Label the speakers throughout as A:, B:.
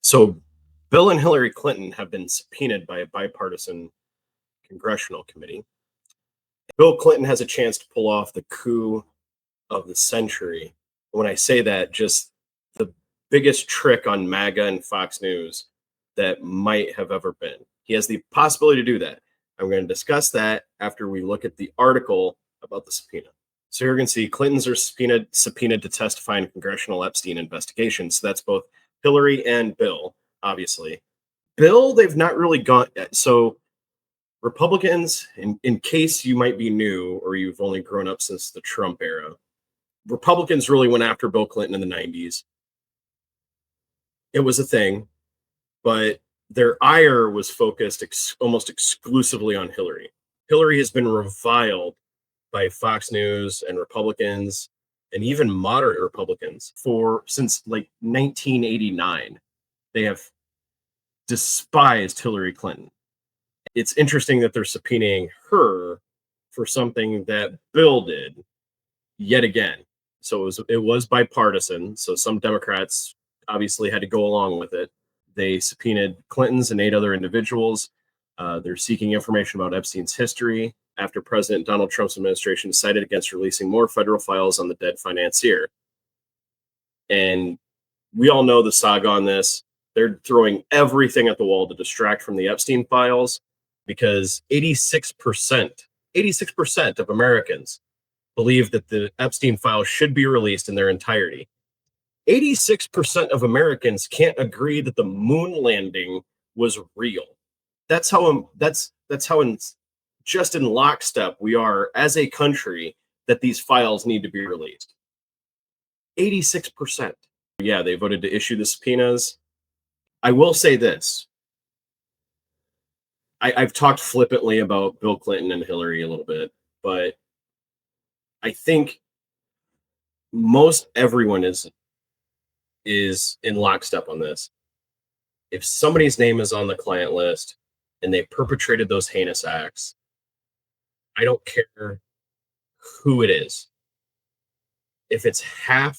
A: So, Bill and Hillary Clinton have been subpoenaed by a bipartisan congressional committee. Bill Clinton has a chance to pull off the coup of the century. When I say that, just the biggest trick on MAGA and Fox News that might have ever been. He has the possibility to do that. I'm going to discuss that after we look at the article about the subpoena. So here you can see Clintons are subpoenaed to testify in congressional Epstein investigations. So that's both Hillary and Bill, obviously. Bill, they've not really gone. So Republicans, in case you might be new or you've only grown up since the Trump era, Republicans really went after Bill Clinton in the 90s. It was a thing, but their ire was focused almost exclusively on Hillary. Hillary has been reviled by Fox News and Republicans and even moderate Republicans since like 1989. They have despised Hillary Clinton. It's interesting that they're subpoenaing her for something that Bill did yet again. So it was bipartisan. So some Democrats obviously had to go along with it. They subpoenaed Clintons and 8 other individuals. They're seeking information about Epstein's history after President Donald Trump's administration decided against releasing more federal files on the dead financier. And we all know the saga on this. They're throwing everything at the wall to distract from the Epstein files because 86% of Americans believe that the Epstein files should be released in their entirety. 86% of Americans can't agree that the moon landing was real. That's how just in lockstep we are as a country that these files need to be released. 86%. Yeah, they voted to issue the subpoenas. I will say this. I've talked flippantly about Bill Clinton and Hillary a little bit, but I think most everyone is in lockstep on this. If somebody's name is on the client list and they perpetrated those heinous acts, I don't care who it is. If it's half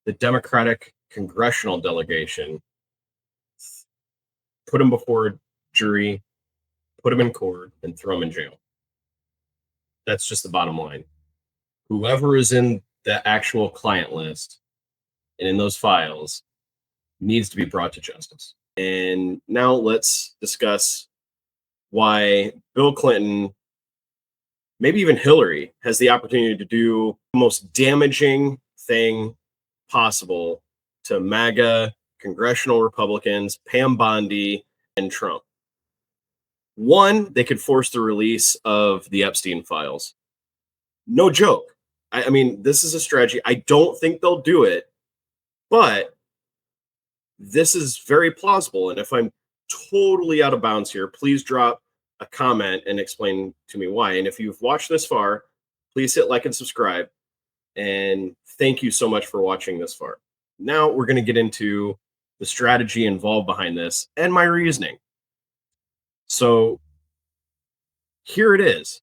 A: the Democratic congressional delegation, put them before jury, put them in court, and throw them in jail. That's just the bottom line. Whoever is in the actual client list and in those files needs to be brought to justice. And now let's discuss why Bill Clinton, maybe even Hillary, has the opportunity to do the most damaging thing possible to MAGA, congressional Republicans, Pam Bondi, and Trump. One, they could force the release of the Epstein files. No joke. I mean, this is a strategy. I don't think they'll do it, but this is very plausible. And if I'm totally out of bounds here, please drop a comment and explain to me why. And if you've watched this far, please hit like and subscribe. And thank you so much for watching this far. Now we're going to get into the strategy involved behind this and my reasoning. So here it is.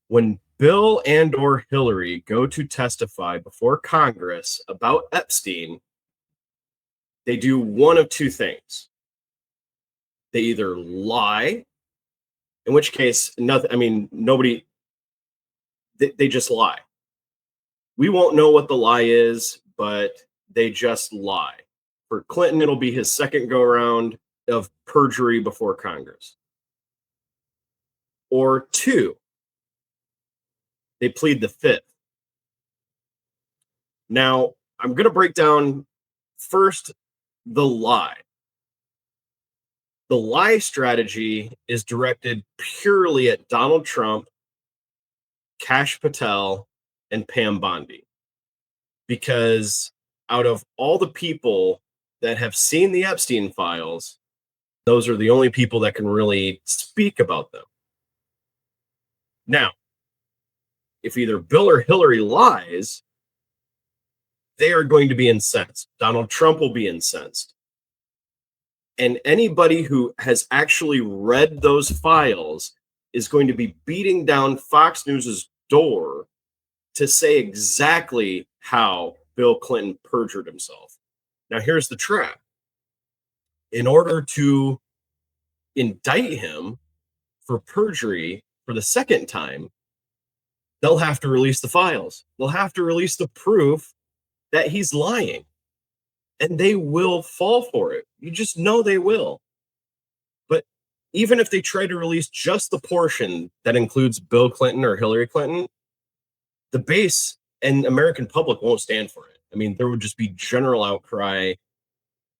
A: When Bill and or Hillary go to testify before Congress about Epstein, they do one of two things. They either lie, in which case, nobody, they just lie. We won't know what the lie is, but they just lie. For Clinton, it'll be his second go around of perjury before Congress. Or 2, they plead the 5th. Now, I'm going to break down first the lie. The lie strategy is directed purely at Donald Trump, Kash Patel, and Pam Bondi. Because out of all the people that have seen the Epstein files, those are the only people that can really speak about them. Now, if either Bill or Hillary lies, they are going to be incensed. Donald Trump will be incensed. And anybody who has actually read those files is going to be beating down Fox News's door to say exactly how Bill Clinton perjured himself. Now, here's the trap. in order to indict him for perjury for the second time, they'll have to release the files. They'll have to release the proof that he's lying. And they will fall for it. You just know they will. But even if they try to release just the portion that includes Bill Clinton or Hillary Clinton, the base and American public won't stand for it. I mean, there would just be general outcry.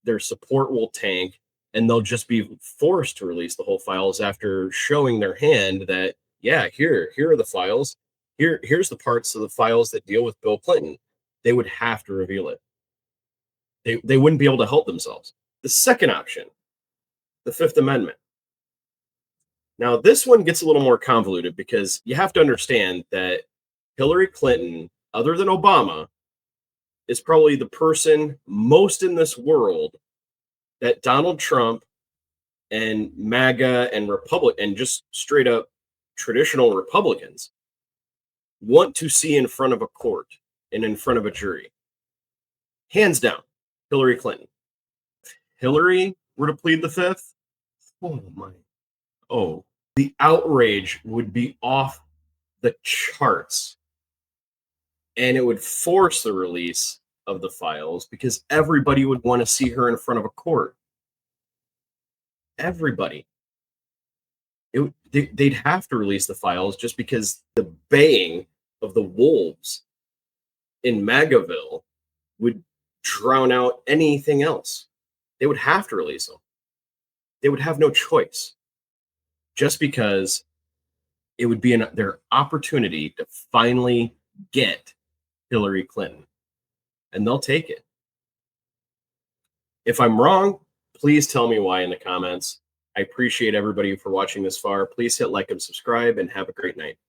A: Their support will tank, and they'll just be forced to release the whole files after showing their hand that, yeah, here are the files. Here's the parts of the files that deal with Bill Clinton. They would have to reveal it. They wouldn't be able to help themselves. The second option, the Fifth Amendment. Now, this one gets a little more convoluted because you have to understand that Hillary Clinton, other than Obama, is probably the person most in this world that Donald Trump and MAGA and Republic and just straight up traditional Republicans want to see in front of a court and in front of a jury. Hands down, Hillary Clinton. Hillary were to plead the fifth, oh my, the outrage would be off the charts. And it would force the release of the files because everybody would want to see her in front of a court. Everybody. They'd have to release the files just because the baying of the wolves in MAGAville would drown out anything else. They would have to release them. They would have no choice. Just because it would be their opportunity to finally get Hillary Clinton. And they'll take it. If I'm wrong, please tell me why in the comments. I appreciate everybody for watching this far. Please hit like and subscribe and have a great night.